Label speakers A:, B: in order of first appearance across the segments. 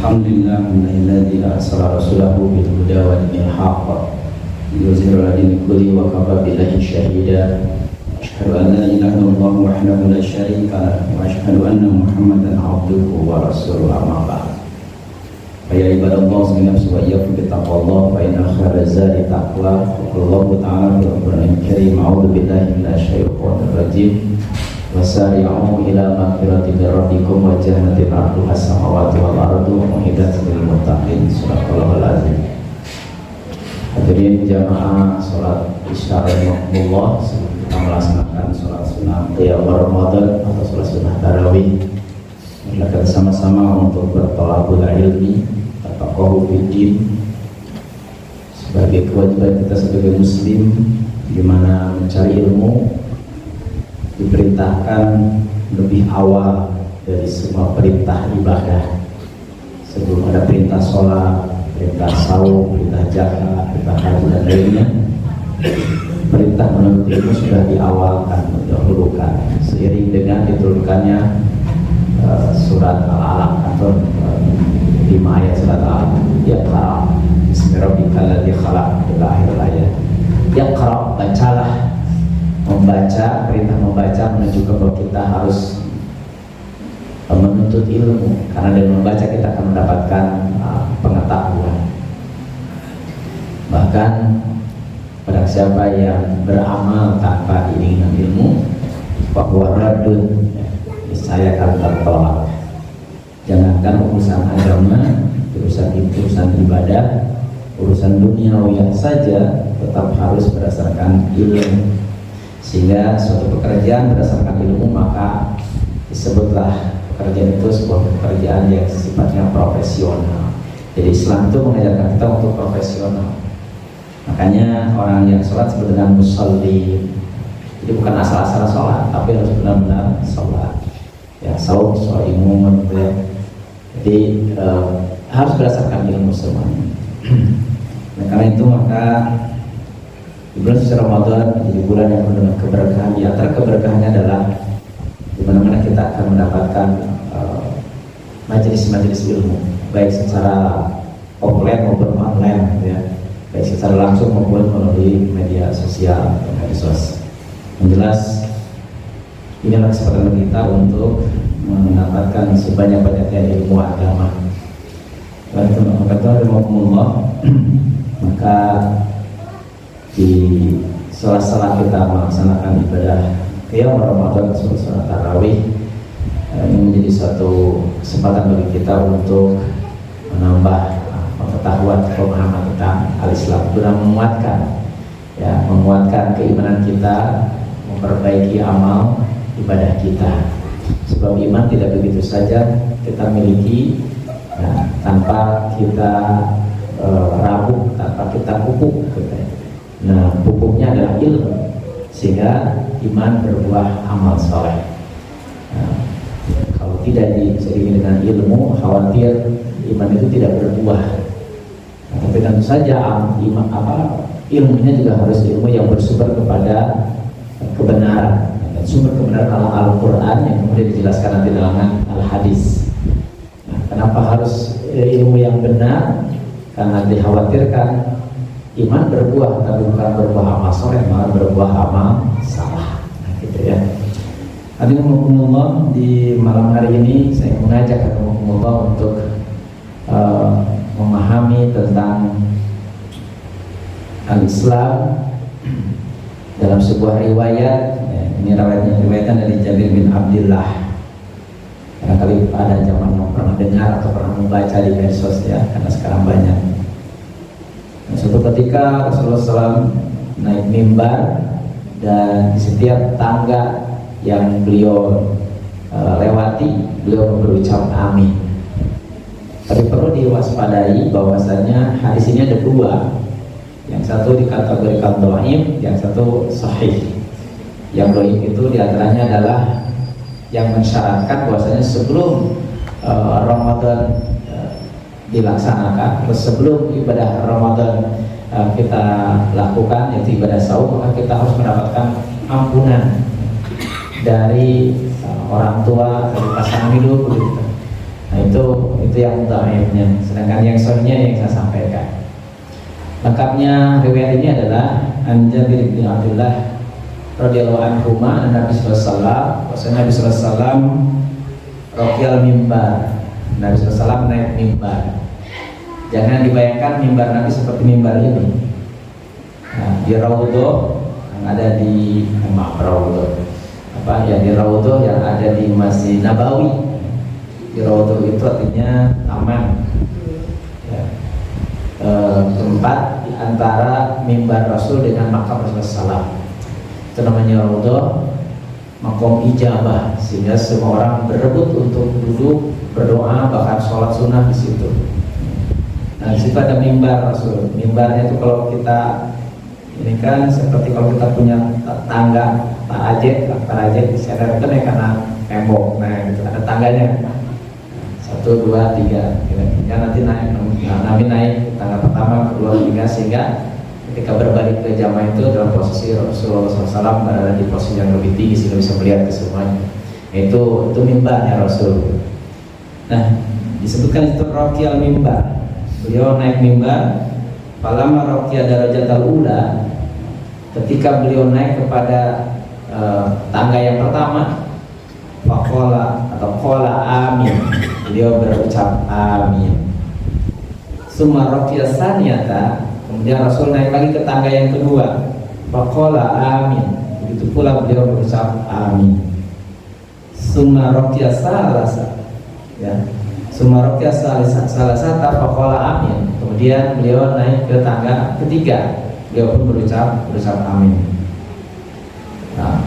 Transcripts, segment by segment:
A: Alhamdulillah alladzi arsala rasulahu bil huda wa dinil haqq liyuzhirahu 'ala dini kulli wa kafa billahi shahida. Asyhadu an la ilaha illallah wahdahu la syarika lahu wa asyhadu anna Muhammadan 'abduhu wa rasuluhu amma ba'd. Ya ibadallah subhanahu wa ta'ala bi taqwallah fa inna khairaz zadi taqwa. Allahu ta'ala fil Qur'anil Karim a'udzu billahi minasy syaithanir rajim. Wasari'u ila magfiratin min rabbikum wa jannatin 'arduha as-samawati wal ardu u'iddat lil muttaqin. Shadaqallahul azim. Hadirin jamaah salat Isya rahimakumullah, kita melaksanakan salat sunnah qiyam Ramadan atau salat sunnah tarawih. Kita bersama-sama untuk bertolabul ilmi, tafaqquh fiddin, sebagai kewajiban kita sebagai muslim, di mana mencari ilmu diperintahkan lebih awal dari semua perintah ibadah. Sebelum ada perintah sholat, perintah saum, perintah zakat, perintah haji dan lainnya, perintah menuntut ilmu sudah diawalkan, didahulukan seiring dengan diturunkannya surat Al-Alaq atau 5 ayat surat Al-Alaq. Yaqra bismi rabbikal ladzi khalaq ila akhir ayat. Yaqra, bacalah. Membaca, perintah membaca menunjukkan bahwa kita harus menuntut ilmu, karena dengan membaca kita akan mendapatkan pengetahuan. Bahkan pada siapa yang beramal tanpa iringan ilmu, bahwa radun saya akan tertolak. Jangankan urusan agama, urusan ibadah, urusan duniawi saja tetap harus berdasarkan ilmu. Sehingga suatu pekerjaan berdasarkan ilmu maka disebutlah pekerjaan itu sebuah pekerjaan yang sifatnya profesional. Jadi Islam itu mengajarkan kita untuk profesional. Makanya orang yang sholat disebut dengan musalli. Jadi bukan asal-asal sholat, tapi harus benar-benar sholat. Ya, saum, shaimun, ya. Jadi harus berdasarkan ilmu semuanya. Nah, karena itu maka di bulan suci Ramadan menjadi bulan yang penuh dengan keberkahan. Di antara keberkahannya adalah di mana-mana kita akan mendapatkan majelis-majelis ilmu, baik secara offline maupun online, ya, baik secara langsung maupun melalui media sosial atau medsos. Yang jelas inilah kesempatan kita untuk mendapatkan sebanyak-banyaknya ilmu agama. Maka di sela-sela kita melaksanakan ibadah qiyam Ramadan sholat tarawih, ini menjadi suatu kesempatan bagi kita untuk menambah pengetahuan pemahaman tentang al-Islam, guna menguatkan keimanan kita, memperbaiki amal ibadah kita. Sebab iman tidak begitu saja kita miliki tanpa kita rapuh, tanpa kita pupuk. Nah, pupuknya adalah ilmu, sehingga iman berbuah amal soleh. Nah, kalau tidak diiringi dengan ilmu, khawatir iman itu tidak berbuah. Nah, tapi tentu saja ilmunya juga harus ilmu yang bersumber kepada kebenaran. Dan sumber kebenaran adalah Al-Quran yang kemudian dijelaskan nanti dalam Al-Hadis. Nah, kenapa harus ilmu yang benar? Karena dikhawatirkan iman berbuah, tapi bukan berbuah amal soleh, malah berbuah amal salah. Nah, gitu ya. Hadirin di malam hari ini saya mengajak hadirin untuk memahami tentang al-Islam dalam sebuah riwayat. Ya, ini riwayatnya dari Jabir bin Abdullah. Barangkali ada zaman yang pernah dengar atau pernah membaca di medsos, ya, karena sekarang banyak. Suatu ketika Rasulullah SAW naik mimbar, dan di setiap tangga yang beliau lewati, beliau berucap amin. Tapi perlu diwaspadai bahwasanya hadis ini ada dua. Yang satu dikategorikan dhaif, yang satu sahih. Yang dhaif itu diantaranya adalah yang mensyaratkan bahwasanya sebelum Ramadan dilaksanakan, terus sebelum ibadah Ramadan kita lakukan, yaitu ibadah saum, maka kita harus mendapatkan ampunan dari orang tua, dari pasangan hidup, gitu. Nah itu Itu yang dhaifnya. Sedangkan yang sahihnya yang saya sampaikan. Lengkapnya riwayat ini adalah An Jabir bin Abdullah radhiyallahu anhu an Nabi sallallahu alaihi wasallam, bahwasanya Nabi sallallahu alaihi wasallam raqiyal mimbar. Nabi sallallahu alaihi wasallam naik mimbar. Jangan dibayangkan mimbar Nabi seperti mimbar ini. Nah, di Raudhah yang ada di di Raudhah yang ada di Masjid Nabawi. Di Raudhah itu artinya taman. Ya. Tempat di antara mimbar Rasul dengan makam Rasulullah SAW. Itu namanya Raudhah, makom ijabah, sehingga semua orang berebut untuk duduk berdoa, bahkan sholat sunnah di situ. Nah, di situ ada mimbar Rasul. Mimbarnya itu kalau kita ini kan seperti kalau kita punya tangga tarajek di sana itu naik karena tembok, nah gitu ada tangganya. 1, 2, 3 ya, nanti naik. Nabi naik tangga pertama, kedua, ketiga, sehingga ketika berbalik ke jamaah itu dalam posisi Rasulullah SAW berada di posisi yang lebih tinggi sehingga bisa melihat ke semuanya. Itu mimbarnya Rasul. Nah, disebutkan itu raqiyal mimbar. Beliau naik mimbar. Falamma raqiya darajatal ula, ketika beliau naik kepada tangga yang pertama, faqala atau qala amin, beliau berucap amin. Summa raqiya saniyata, kemudian Rasul naik lagi ke tangga yang kedua, faqala amin, begitu pula beliau berucap amin. Summa raqiya salasa, ya, summa raqiya salasata faqala amin, kemudian beliau naik ke tangga ketiga, beliau pun berucap amin. Nah,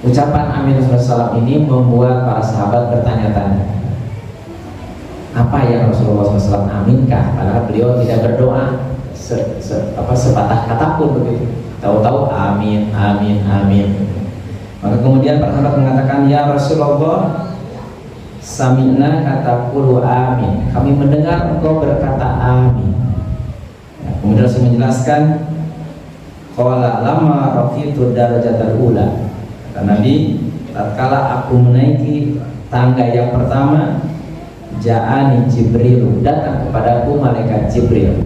A: ucapan amin Rasulullah SAW ini membuat para sahabat bertanya-tanya, apa yang Rasulullah SAW aminkah? Padahal beliau tidak berdoa sepatah kata pun begitu. Tahu-tahu amin, amin, amin. Maka kemudian para sahabat mengatakan, ya Rasulullah, sami'na kataqulu amin. Kami mendengar engkau berkata amin. Ya, kemudian Rasul menjelaskan, qala lama raqitu darajatal ula. Kata Nabi, tatkala aku menaiki tangga yang pertama, ja'ani Jibril, datang kepadaku malaikat Jibril.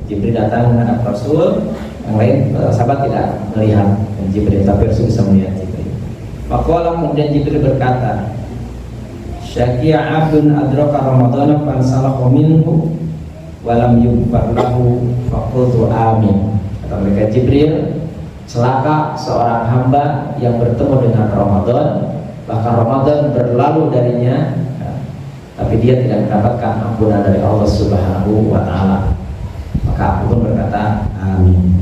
A: Jibril datang menghadap Rasul. Yang lain sahabat tidak melihat Jibril, tapi Rasul bisa melihat Jibril. Maka kemudian Jibril berkata, syaki'a abdun adraka ramadhana fansalakha minhu walam yughfar lahu faqultu amin. Kata malaikat Jibril, celaka seorang hamba yang bertemu dengan Ramadan, bahkan Ramadan berlalu darinya, tapi dia tidak mendapatkan ampunan dari Allah Subhanahu wa Ta'ala. Maka aku pun berkata amin.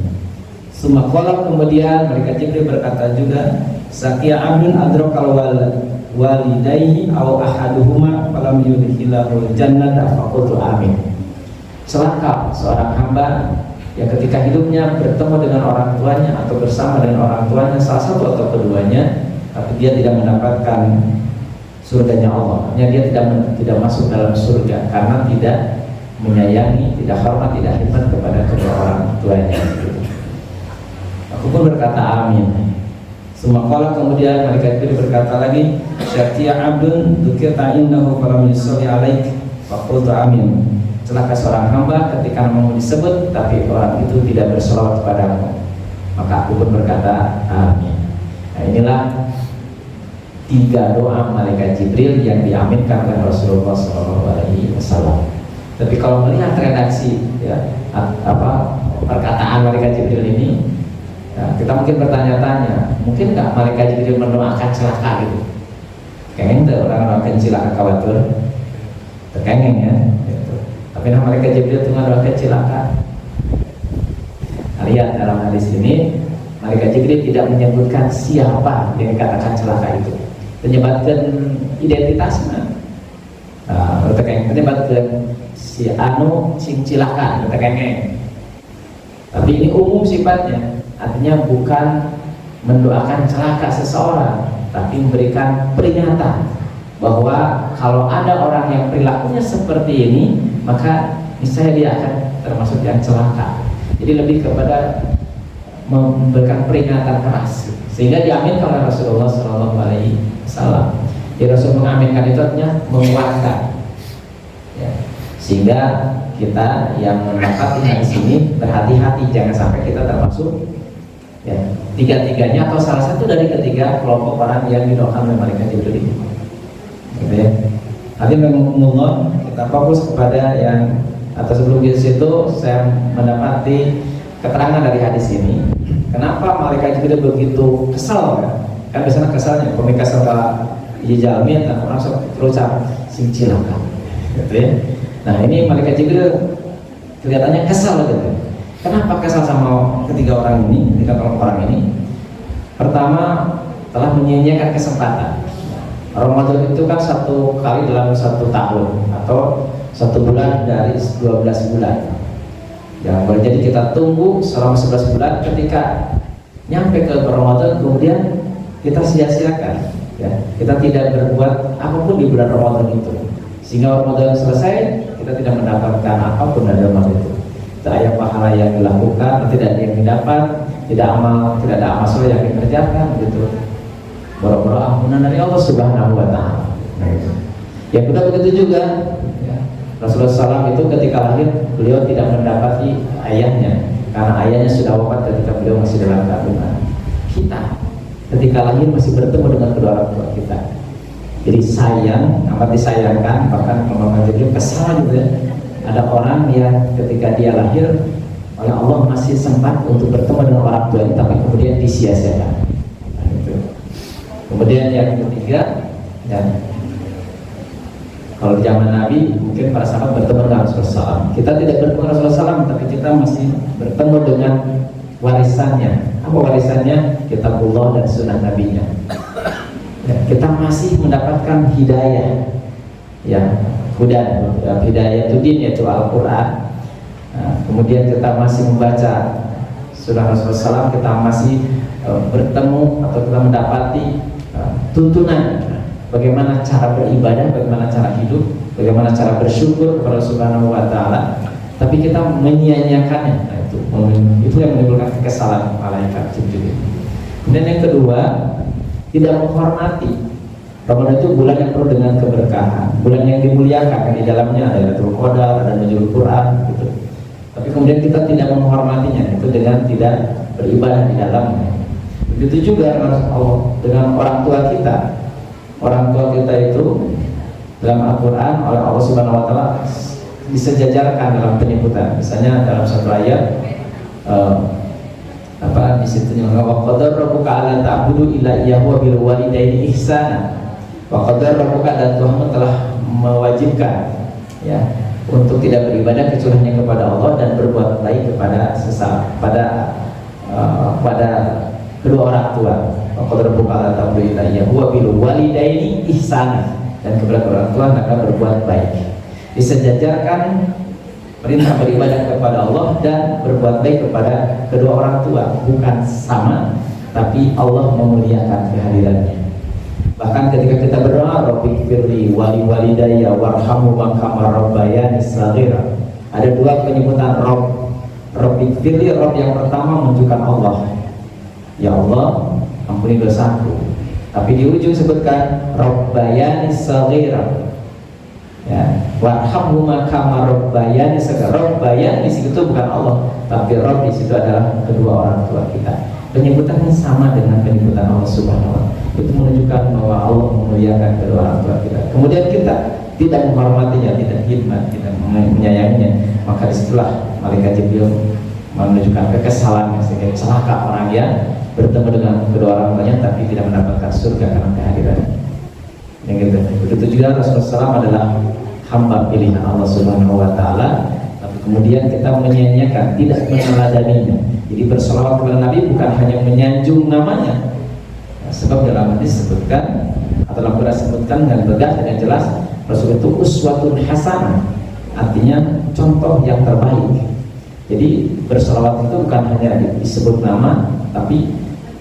A: Sumakola, kemudian malaikat Jibril berkata juga, sakia abdun adrokal walidayhi aw ahaduhuma falam yudkhilahul jannata faqultu amin. Celaka seorang hamba yang ketika hidupnya bertemu dengan orang tuanya atau bersama dengan orang tuanya, salah satu atau keduanya, tapi dia tidak mendapatkan surganya Allah. Dia tidak masuk dalam surga karena tidak menyayangi, tidak hormat, tidak khidmat kepada kedua orang tuanya. Aku pun berkata amin. Sumakola, kemudian malaikat itu berkata lagi, syaki'a abdun dzukirta indahu falam yusalli alaik faqultu amin. Celaka seorang hamba ketika namamu disebut tapi orang itu tidak berselawat kepadamu, maka aku pun berkata amin. Nah, inilah 3 doa malaikat Jibril yang diaminkan oleh Rasulullah SAW. Tapi kalau melihat redaksi perkataan malaikat Jibril ini, ya, kita mungkin bertanya-tanya, mungkin nggak malaikat Jibril mendoakan celaka gitu? Kayaknya itu orang doakan celaka khawatir, terkengeng ya. Gitu. Tapi nama malaikat Jibril itu mendoakan celaka. Nah, lihat dalam hadis ini, malaikat Jibril tidak menyebutkan siapa yang dikatakan celaka itu, menyebutkan identitasnya. Menyebutkan si anu sing cilaka, terkengeng. Tapi ini umum sifatnya. Artinya bukan mendoakan celaka seseorang, tapi memberikan peringatan bahwa kalau ada orang yang perilakunya seperti ini, maka niscaya dia akan termasuk yang celaka. Jadi lebih kepada memberikan peringatan keras, sehingga diaminkan oleh Rasulullah SAW. Jadi Rasul mengaminkan itu artinya menguatkan. ya. Sehingga kita yang mendapati hadis ini berhati-hati jangan sampai kita termasuk ya, tiga-tiganya atau salah satu dari ketiga kelompok orang yang didoakan oleh malaikat Jibril ini. Gitu ya. Nanti memang kita fokus kepada yang atau sebelum di situ saya mendapati keterangan dari hadis ini. Kenapa malaikat Jibril begitu kesal kan? Kan biasanya kesalnya pemikas sama Jalmin dan orang terucap sing cilaka. Gitu ya. Nah ini malaikat Jibril kelihatannya kesal gitu. Kenapa kesal sama ketiga orang ini, ketiga orang ini? Pertama, telah menyia-nyiakan kesempatan. Ramadan itu kan satu kali dalam satu tahun atau satu bulan dari 12 bulan. Ya, jadi kita tunggu selama 11 bulan, ketika nyampe ke Ramadan kemudian kita sia-siakan. Ya, kita tidak berbuat apapun di bulan Ramadan itu. Sehingga Ramadan selesai, kita tidak mendapatkan apapun dari Ramadan itu. Tidak ada pahala yang dilakukan, tidak ada yang didapat, tidak ada amal soleh yang dikerjakan, gitu. Boro-boro ampunan dari Allah Subhanahu Wa Taala. Nah, itu. Ya benar begitu juga. Ya. Rasulullah SAW itu ketika lahir beliau tidak mendapati ayahnya karena ayahnya sudah wafat ketika beliau masih dalam kandungan. Kita ketika lahir masih bertemu dengan kedua orang tua kita. Jadi sayang, amat disayangkan, bahkan Muhammad Jibril kesal gitu ya. Ada orang yang ketika dia lahir oleh Allah masih sempat untuk bertemu dengan orang tuanya, tapi kemudian disia-siakan. Nah, itu. Kemudian yang ketiga, ya, kalau di zaman Nabi mungkin para sahabat bertemu dengan Rasulullah SAW. Kita tidak bertemu dengan Rasulullah SAW, tapi kita masih bertemu dengan warisannya. Apa warisannya? Kitabullah dan sunnah Nabi-Nya. Ya, kita masih mendapatkan hidayah, ya, hidayah itu din, yaitu Al-Quran. Nah, kemudian kita masih membaca surah Rasulullah SAW, kita masih bertemu atau kita mendapati tuntunan bagaimana cara beribadah, bagaimana cara hidup, bagaimana cara bersyukur kepada Subhanahu Wa Taala. Tapi kita menyia-nyiakannya. Nah, itu yang menimbulkan kesalahan malaikat Jibril. Kemudian yang kedua, tidak menghormati. Ramadan itu bulan yang penuh dengan keberkahan, bulan yang dimuliakan, di dalamnya ada Lailatul Qadar, ada Nuzul Quran, gitu. Tapi kemudian kita tidak menghormatinya, itu dengan tidak beribadah di dalamnya. Begitu juga dengan orang tua kita. Orang tua kita itu dalam Al-Quran oleh Allah Subhanahu Wa Taala disejajarkan dalam penyebutan. Misalnya dalam satu ayat. Di situ yang wa qadar rabbuka alla ta'budu illa iyyahu wa bil walidaini ihsana. Wa qadar rabbuka, dan Tuhan telah mewajibkan ya untuk tidak beribadah kecuali hanya kepada Allah dan berbuat baik kepada sesama pada kedua orang tua. Wa qadar rabbuka alla ta'budu illa iyyahu wa bil walidaini ihsana, dan kepada orang tua maka berbuat baik. Disejajarkan perintah beribadah kepada Allah dan berbuat baik kepada kedua orang tua, bukan sama, tapi Allah memuliakan kehadirannya. Bahkan ketika kita berdoa, Rabbighfirli wali walidayya warhamhuma kama rabbayani shaghira, ada dua penyebutan Rabb. Rabbighfirli, Rabb yang pertama menunjukkan Allah, ya Allah ampuni dosaku. Tapi di ujung sebutkan Rabbayani shaghira, ya, warhamhuma kama rabbayani shaghira. Rabbayani di situ bukan Allah, tapi Rabb di situ adalah kedua orang tua kita. Penyebutannya sama dengan penyebutan Allah Subhanahu wa Ta'ala. Itu menunjukkan bahwa Allah memuliakan kedua orang tua kita. Kemudian kita tidak menghormatinya, tidak khidmat, tidak menyayanginya, maka disitulah malaikat Jibril menunjukkan kekesalan, sehingga celaka orang yang bertemu dengan kedua orang tuanya tapi tidak mendapatkan surga karena kehadirannya. Yang gitu. Begitu juga Rasulullah SAW adalah hamba pilihan Allah Subhanahu Wa Ta'ala, tapi kemudian kita menyanyiakan, tidak meneladaninya. Jadi berselawat kepada Nabi bukan hanya menyanjung namanya, sebab dalam hadis disebutkan atau dalam Quran disebutkan dengan tegas dengan jelas Rasul itu uswatun hasanah, artinya contoh yang terbaik. Jadi berselawat itu bukan hanya disebut nama, tapi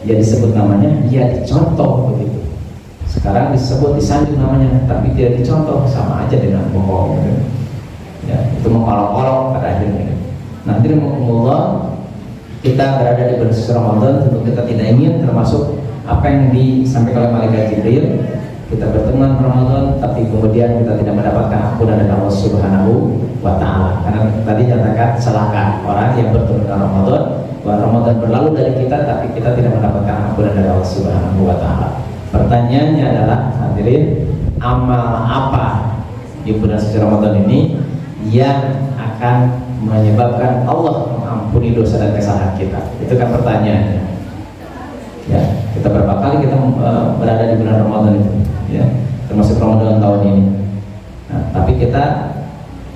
A: ya disebut namanya, ya dicontoh begitu. Sekarang disebut disanjung namanya, tapi tidak dicontoh, sama aja dengan bohong. Ya, itu mengolok-olok pada akhirnya. Nanti Allah, kita berada di bulan suci Ramadan, tentu kita tidak ingin termasuk apa yang disampaikan oleh malaikat Jibril. Kita bertemu dengan Ramadan, tapi kemudian kita tidak mendapatkan ampunan dari Allah Allah Subhanahu wa Ta'ala. Karena tadi nyatakan celaka orang yang bertemu dengan Ramadan, bahwa Ramadan berlalu dari kita tapi kita tidak mendapatkan ampunan dari Allah Subhanahu wa Ta'ala. Pertanyaannya adalah, hadirin, amal apa di bulan suci Ramadan ini yang akan menyebabkan Allah mengampuni dosa dan kesalahan kita? Itu kan pertanyaannya. Ya, kita berapa kali kita berada di bulan Ramadan itu, ya, termasuk Ramadan tahun ini. Nah, tapi kita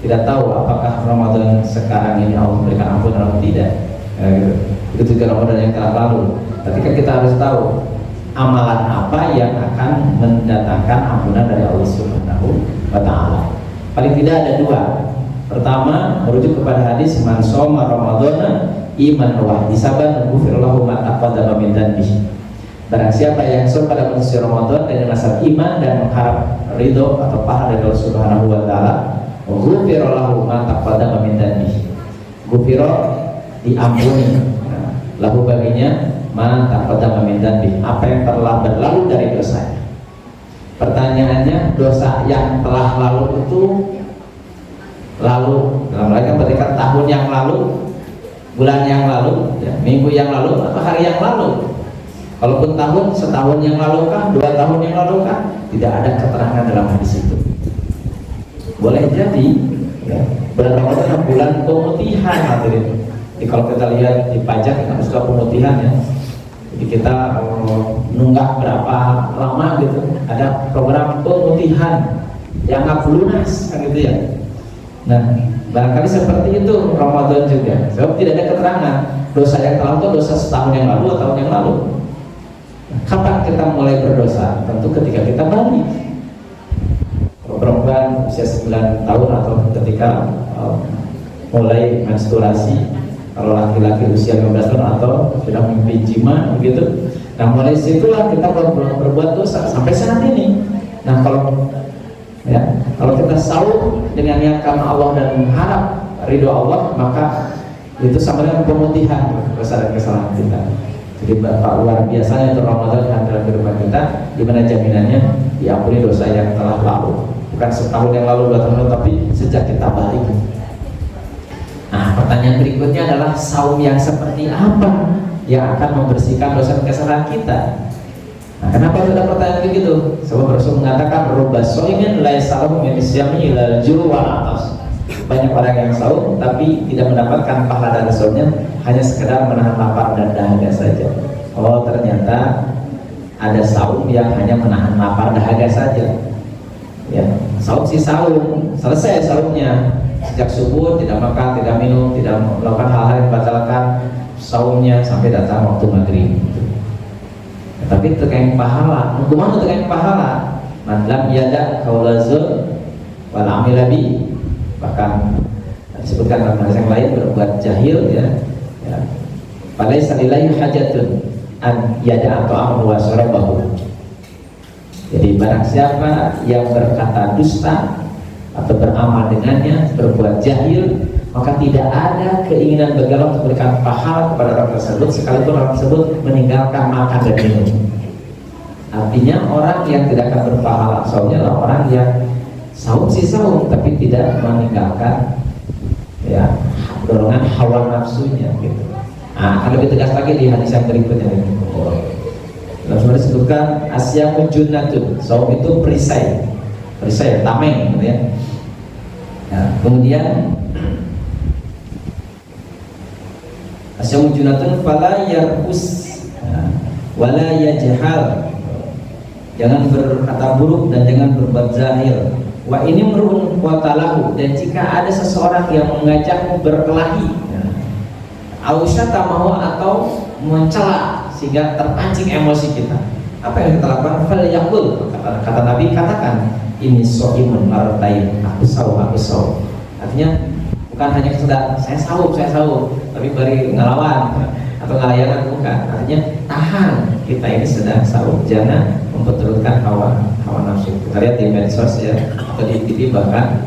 A: tidak tahu apakah Ramadan sekarang ini Allah memberikan ampunan atau tidak. Ya, gitu. Itu juga Ramadan yang telah lalu. Tapi kan kita harus tahu amalan apa yang akan mendatangkan ampunan dari Allah Subhanahu wa Ta'ala. Paling tidak ada dua. Pertama, merujuk kepada hadis man shoma ramadhana iman wa ihtisaban ghufira lahu ma taqaddama min dhanbihi. Barang siapa yang shom pada bulan suci Ramadan dengan rasa iman dan mengharap ridho atau pahala dari Allah Subhanahu wa Ta'ala, ghufira lahu ma taqaddama min dhanbihi. Ghufira diampuni, lahu baginya ma taqaddama min dhanbihi, apa yang telah berlalu dari dosanya. Pertanyaannya, dosa yang telah lalu itu lalu dalam mereka berikan tahun yang lalu, bulan yang lalu, ya, minggu yang lalu, atau hari yang lalu. Kalaupun tahun, setahun yang lalu kah, 2 tahun yang lalu kah, tidak ada keterangan dalam hadis itu. Boleh jadi, ya, bulan Ramadan bulan pemutihan, hadirin. Jadi kalau kita lihat di pajak kita suka pemutihan, ya. Jadi kita nunggak berapa lama gitu, ada program pemutihan yang nggak lunas, kan gitu ya. Nah, barangkali seperti itu Ramadan juga. Sebab tidak ada keterangan dosa yang telah itu dosa setahun yang lalu atau tahun yang lalu. Kapan kita mulai berdosa? Tentu ketika kita balik. Kalau perempuan usia 9 tahun atau ketika mulai menstruasi, kalau laki-laki usia 15 tahun atau sudah mimpi jima begitu. Nah, mulai situlah kita berbuat dosa sampai saat ini. Nah, kalau kita sahur dengan niat karena Allah dan mengharap ridho Allah, maka itu sama dengan pemutihan dosa dan kesalahan kita. Jadi Bapak luar biasanya untuk Ramadan yang dalam kehidupan kita, di mana jaminannya diampuni dosa yang telah lalu, bukan setahun yang lalu, 2 tahun lalu, tapi sejak kita balik. Nah, pertanyaan berikutnya adalah saum yang seperti apa yang akan membersihkan dosa dan kesalahan kita? Nah, kenapa ada pertanyaan begitu? Sebab Rasul mengatakan rubba shaimin la yasalu min isyami ila al-ju' wal atas. Banyak orang yang saum tapi tidak mendapatkan pahala dari saumnya, hanya sekedar menahan lapar dan dahaga saja. Oh, ternyata ada saum yang hanya menahan lapar dahaga saja. Ya, saum si saum, selesai saumnya. Sejak subuh tidak makan, tidak minum, tidak melakukan hal-hal yang membatalkan saumnya sampai datang waktu maghrib. Tapi terkait pahala, bagaimana terkait pahala? Man lam yada qaula zur wal amila bi, bahkan disebutkan dalam hadis yang lain, berbuat jahil, ya. Falaisa lillahi hajatun an yada ta'am wa syarabahu. Jadi barang siapa yang berkata dusta atau beramal dengannya, berbuat jahil, maka tidak ada keinginan bagi Allah untuk memberikan pahala kepada orang tersebut, sekalipun orang tersebut meninggalkan makan dan minum. Artinya orang yang tidak akan berpahala saumnya adalah orang yang saum tapi tidak meninggalkan, ya, dorongan hawa nafsunya gitu. Nah, akan lebih tegas lagi di hadis yang berikutnya. Dalam surah disebutkan asyamu junnatun, saum itu perisai, tameng gitu ya. Nah, kemudian asyamu junnatun fala yarkus wala yajhal, jangan berkata buruk dan jangan berbuat zahir. Wa ini merun watalahu, dan jika ada seseorang yang mengajakmu berkelahi, ausyatamahu, atau mencela sehingga terpancing emosi kita, apa yang kita lakukan? Fal yaqul, kata Nabi, katakan ini shaimun martain, aku saum. Artinya bukan hanya sekedar saya saum, tapi bari ngelawan atau ngelayanan, bukan. Artinya tahan, kita ini sedang saum, jangan memperturutkan hawa nafsu. Kita lihat di medsos, ya, atau di TV, bahkan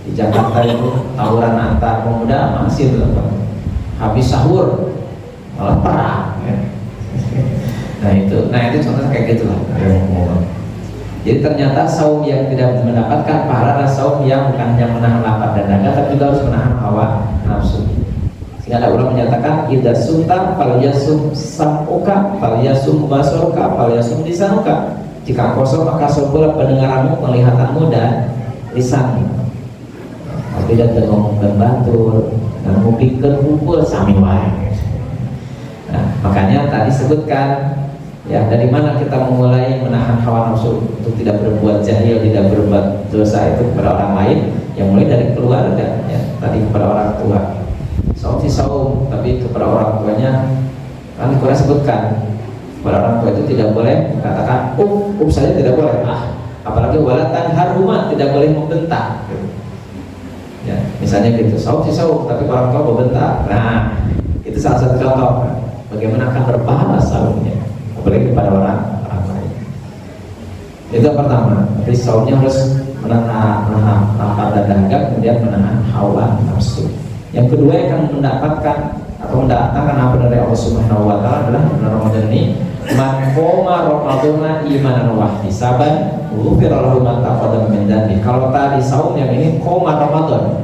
A: di Jakarta itu tawuran antar pemuda masih dilakukan. Habis sahur malah perang, ya. Nah itu contohnya kayak gitulah. Jadi ternyata saum yang tidak mendapatkan pahala adalah saum yang bukan hanya menahan lapar dan dahaga, tapi juga harus menahan hawa nafsu. Sehingga ada ulama menyatakan idza sumta falyasum sam'uka falyasum basaruka falyasum lisanuka. Jika kosong maka saumlah pendengaranmu, penglihatanmu dan lisanmu. Tidak ngomong batur, dan mupikeun kumpul sami wae. Nah, makanya tadi sebutkan ya, dari mana kita memulai menahan hawa nafsu untuk tidak berbuat jahil, tidak berbuat dosa itu kepada orang lain? Yang mulai dari keluarga, ya, tadi kepada orang tua. Saum si saum, tapi kepada orang tuanya kan Al-Quran sebutkan kepada orang tua itu tidak boleh katakan saja tidak boleh, apalagi walatan haruma, tidak boleh membentak. Gitu. Ya, misalnya gitu, saum si saum, tapi orang tua membentak. Nah, itu salah satu contoh bagaimana akan berpahala saumnya, apalagi kepada orang lain. Itu yang pertama. Jadi saumnya harus menahan lapar dan dahaga, kemudian menahan hawa nafsu. Yang kedua yang akan mendapatkan atau mendatangkan apa dari Allah Subhanahu wa taala adalah bulan Ramadan ini, man qoma ramadhana imanan wa ihtisaban ghufira lahu ma taqaddama min dhanbi. Kalau tadi saum, yang ini qoma Ramadan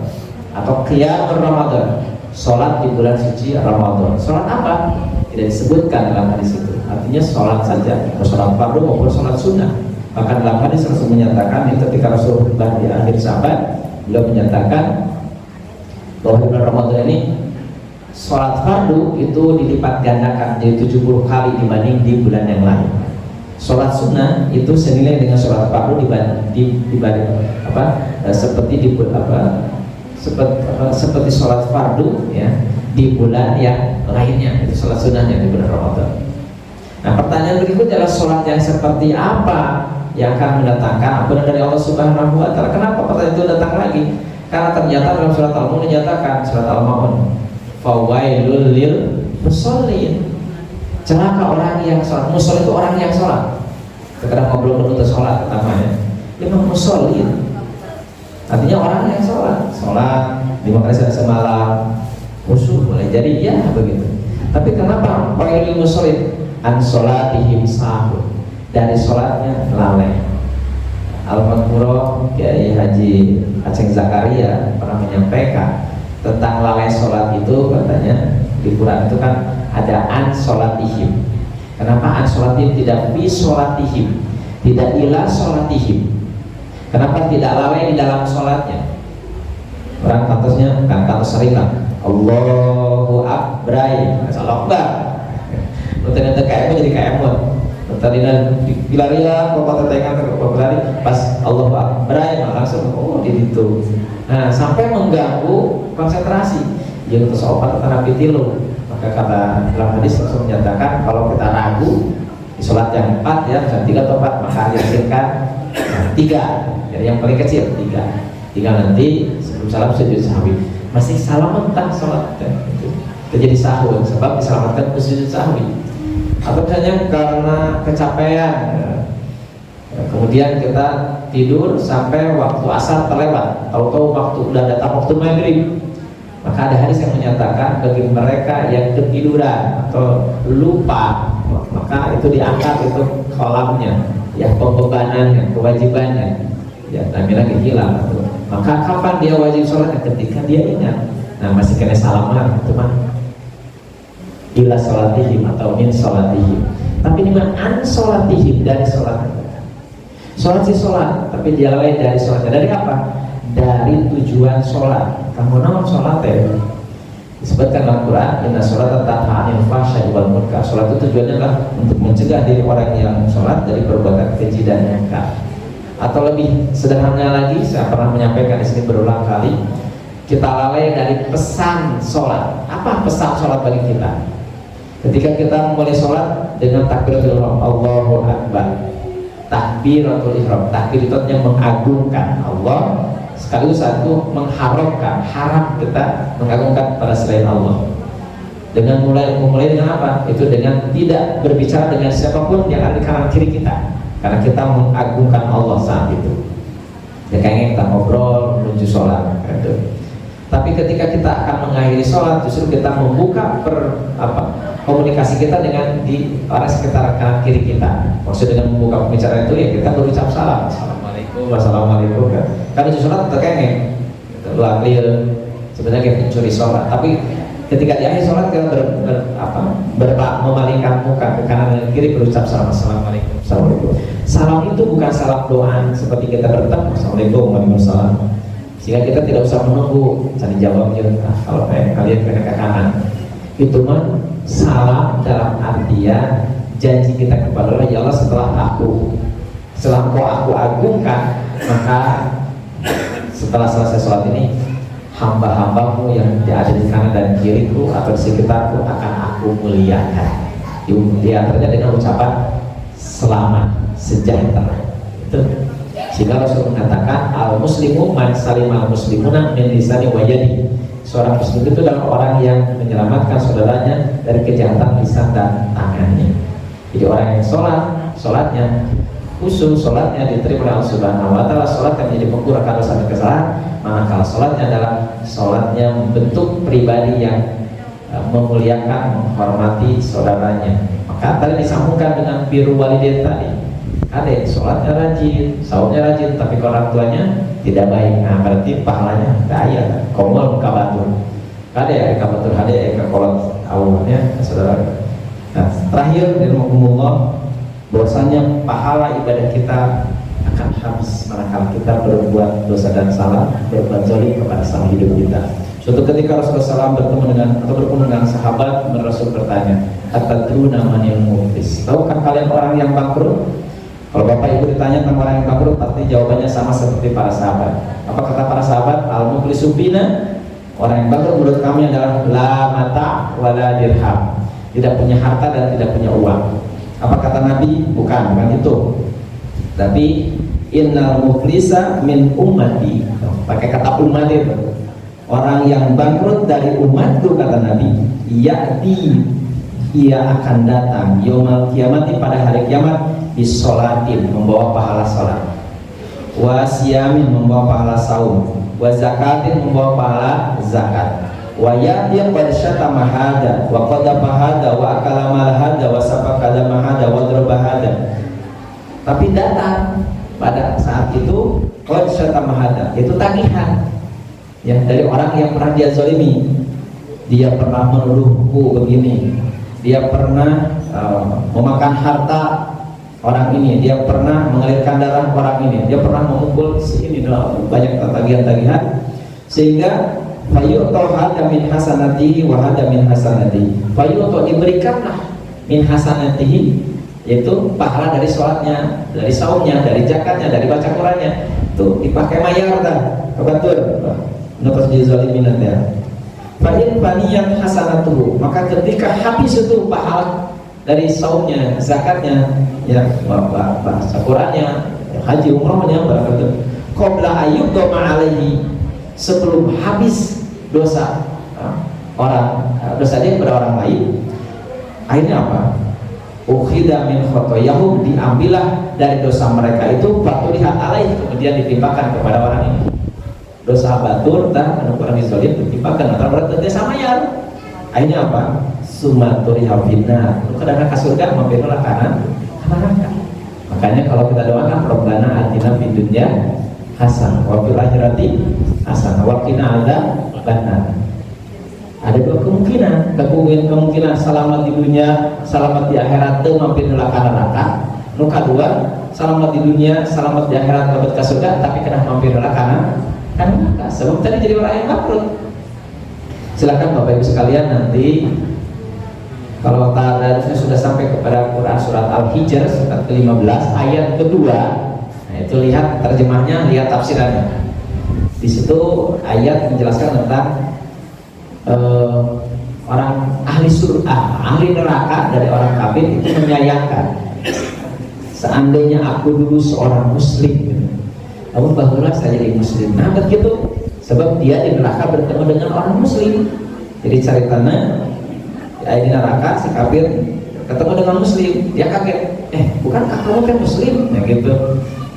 A: atau qiyam Ramadan, salat di bulan suci Ramadan. Salat apa? Tidak disebutkan dalam hadis itu. Artinya sholat saja, sholat fardu maupun sholat sunnah. Bahkan dalam hadis Rasul menyatakan, itu ketika Rasul khutbah di akhir Syaban, beliau menyatakan bahwa di bulan Ramadan ini sholat fardu itu dilipat gandakan jadi 70 kali dibanding di bulan yang lain. Sholat sunnah itu senilai dengan sholat fardu dibanding seperti sholat fardu ya di bulan yang lainnya, itu sholat sunnahnya di bulan Ramadan. Nah, pertanyaan berikutnya adalah sholat yang seperti apa yang akan mendatangkan ampunan dari Allah Subhanahu wa taala. Kenapa pertanyaan itu datang lagi? Karena ternyata dalam surat Al-Mulk dinyatakan, surat Al-Maun, fawailul lil musallin. Celaka orang yang sholat. Musol itu orang yang sholat. Kadang ngobrol menuntut sholat namanya. Memang musallin. Artinya orang yang sholat 5 kali semalam, khusyuk boleh jadi ya begitu. Tapi kenapa fawailul musallin an sholatihim sahun, dari sholatnya lalai? Al-Makmurah Kiai Haji Aceh Zakaria pernah menyampaikan tentang lalai sholat itu, katanya di Quran itu kan ada an sholatihim. Kenapa an sholatihim tidak bi sholatihim, tidak ila sholatihim? Kenapa tidak lalai di dalam sholatnya? Orang kantusnya kan kantus seringan, Allahu Akbar, Allahu Akbar. Ternyata kayak jadi kayak emot. Tadinya dilarian, bapak tertengang berlari, pas Allah Akbar langsung di situ. Nah, sampai mengganggu konsentrasi. Dia terus obat terapi tilu. Maka kata dalam hadis langsung menyatakan kalau kita ragu di sholat yang 4 ya, misalnya 3 atau 4, maka dihasilkan 3. Jadi yang paling kecil 3 nanti sebelum salam sujud sahwi. Masih salam mentah sholat itu jadi sahwi, sebab diselamatkan ke sujud sahwi. Atau misalnya karena kecapean, kemudian kita tidur sampai waktu asar terlewat, tahu-tahu waktu udah datang waktu maghrib, maka ada hadis yang menyatakan bagi mereka yang ketiduran atau lupa, maka itu diangkat itu kolamnya, ya pembebanannya, kewajibannya, ya namanya hilang. Maka kapan dia wajib sholat? Ketika dia ingat. Nah, masih kena salaman itu mah ila sholatihim atau min sholatihim. Tapi ini mah an sholatihim, dari sholat. Sholat sih sholat, tapi dia lalai dari sholatnya. Dari apa? Dari tujuan sholat. Kamu naon sholat ya? Disebutkan dalam Quran, inna sholat tanha 'anil fahsya'i wal munkar. Sholat itu tujuannya adalah untuk mencegah diri orang yang sholat dari perbuatan keji dan munkar. Atau lebih sederhana lagi, saya pernah menyampaikan di sini berulang kali, kita lalai dari pesan sholat. Apa pesan sholat bagi kita? Ketika kita mulai sholat dengan takbiratul ihram, Allahu Akbar, takbiratul ihram, takbir itu yang mengagungkan Allah, sekaligus satu mengharapkan, harap kita mengagungkan pada selain Allah. Dengan memulai dengan apa? Itu dengan tidak berbicara dengan siapapun yang ada di kanan kiri kita, karena kita mengagungkan Allah saat itu. Ya kayaknya kita ngobrol menuju sholat gitu. Tapi ketika kita akan mengakhiri sholat, justru kita membuka komunikasi kita dengan di orang sekitar kanan kiri kita. Maksud dengan membuka pembicaraan itu ya kita berucap salam, assalamualaikum, wassalamualaikum kan. Karena di sholat terkengeng, lu ambil sebenarnya kita mencuri sholat, tapi ketika di akhir sholat kita memalingkan muka ke kanan dan kiri berucap salam, assalamualaikum, assalamualaikum. Salam itu bukan salam doa seperti kita bertemu, assalamualaikum, waalaikumsalam. Sehingga kita tidak usah menunggu cari jawabnya. Kalau kalian kena ke kanan, itu mah salam dalam artian janji kita kepada Allah, ya Allah setelah engkau aku agungkan, maka setelah selesai sholat ini hamba-hambamu yang ada di kanan dan kiriku atau di sekitarku akan aku muliakan. Di antaranya dengan ucapan selamat, sejahtera. Itu sehingga Rasul mengatakan al-muslimu man salimal muslimuna min lisani wa yadi. Seorang muslim itu adalah orang yang menyelamatkan saudaranya dari kejahatan lisan dan tangannya. Jadi orang yang sholatnya khusyuk, sholatnya diterima oleh Allah Subhanahu wa taala, sholat yang menjadi pengurangan dosa dan kesalahan. Manakala sholatnya adalah sholatnya bentuk pribadi yang memuliakan, menghormati saudaranya. Maka tadi disambungkan dengan biru walidain tadi. Ada yang sholatnya rajin, saumnya rajin, tapi kalau orang tuanya tidak baik, nah berarti pahalanya daya, komol kabatur. Ada ya kabatur, ada ya kekolot awalnya, saudara. Nah terakhir dari Allah, bahwasanya pahala ibadah kita akan habis manakala kita berbuat dosa dan salah, berbuat zalim kepada sama hidup kita. Suatu ketika Rasulullah SAW bertemu dengan sahabat, Rasul bertanya, atadruna manil muflis? Tahukah kalian orang yang bangkrut? Kalau bapak ibu ditanya tentang orang yang bangkrut, pasti jawabannya sama seperti para sahabat. Apa kata para sahabat? Al-muflisu bina, orang yang bangkrut menurut kami adalah la mata wala dirham, tidak punya harta dan tidak punya uang. Apa kata Nabi? Bukan itu. Tapi innal muflisa min ummati, pakai kata umat itu. Orang yang bangkrut dari umatku, kata Nabi, ia akan datang yaumul kiamati, pada hari kiamat, bisolatin, membawa pahala sholat, wa siyamin, membawa pahala saum, wa zakatin, membawa pahala zakat, wa ya'ti qad syatama hada wa qadafa hada wa akala mal hada wa safaka dama hada wa daraba hada. Tapi datang pada saat itu qad syatama hada, itu tagihan ya dari orang yang pernah dia zalimi. Dia pernah menuduhku begini, dia pernah memakan harta orang ini, dia pernah mengalirkan darah orang ini, dia pernah memukul si ini, banyak tagihan-tagihan, sehingga fayu'to hada min hasanatihi wa hada min hasanatihi. Fayu'to, diberikanlah min hasanatihi, yaitu pahala dari sholatnya, dari saumnya, dari zakatnya, dari baca Qurannya, itu dipakai mayar dah, kebetul nafas jazalimin ya. Fa'in faniyat hasanatuhu, maka ketika habis itu pahala dari saumnya, zakatnya, ya bahasa Qurannya, haji umrohnya, barangkali qabla ayyubdo ma'alaihi, sebelum habis dosa dosa dia kepada orang lain. Akhirnya apa? Ukhida min khotoyahum, diambillah dari dosa mereka itu, fatulihat alaih, kemudian ditimpakan kepada orang ini. Dosa batur dan orang zalim ditimpakan, antara orang dia sama ya. Akhirnya apa? Sumaturi hafidna, lu kadang ke surga, mampirlah kanan neraka. Makanya kalau kita doakan Rabbana atina fid dunya hasanah wa fil akhirati hasanah wa qina adzabannar. Ada dua kemungkinan selamat di dunia, selamat di akhirat, teu mampir neraka. Nu kadua, selamat di dunia, selamat di akhirat, dapat ke surga, tapi kena mampir neraka. Neraka. Sebab tadi jadi orang yang bangkrut. Silakan Bapak Ibu sekalian, nanti kalau tadarusnya sudah sampai kepada Quran surat Al-Hijr surat ke-15 ayat kedua, nah itu lihat terjemahnya, lihat tafsirannya. Di situ ayat menjelaskan tentang orang ahli surga, ahli neraka dari orang kafir itu menyayangkan, seandainya aku dulu seorang muslim, gitu. Namun barulah saya jadi muslim. Nah begitu, sebab dia di neraka bertemu dengan orang muslim. Jadi ceritanya di neraka si kafir ketemu dengan muslim, dia kaget, bukan kamu kan muslim, nah gitu.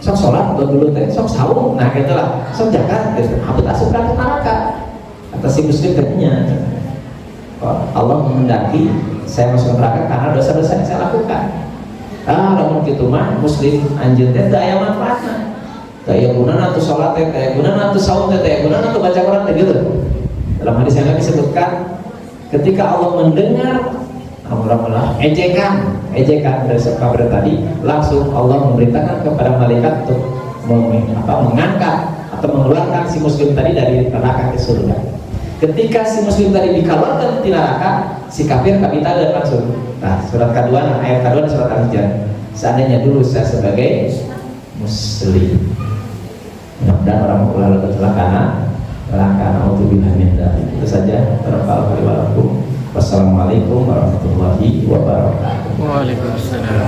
A: Sok sholat dulu teh, sok saum, nah gitulah, sok zakat, gitu. Habis asup ke neraka. Kata masih muslim katanya. Allah menghendaki saya masuk neraka karena dosa-dosa yang saya lakukan. Lamun kitu mah muslim anjeun teh teu aya manfaatna. Teu aya gunana atuh salat teh, teu aya gunana atuh saum teh, teu aya gunana atuh baca Quran teh gitu. Dalam hadis yang lain disebutkan ketika Allah mendengar ejekan dari kabar tadi, langsung Allah memerintahkan kepada malaikat untuk mengangkat atau mengeluarkan si muslim tadi dari neraka ke surga. Ketika si muslim tadi dikeluarkan di neraka, si kafir kabita dan langsung. Nah, surat kedua, ayat kedua surat Al-Hijr. Seandainya dulu saya sebagai muslim, mudah-mudahan orang lalu kecelakaan, naudzubillah min dzalik. Itu saja. Wassalamualaikum warahmatullahi wabarakatuh.
B: Waalaikumsalam.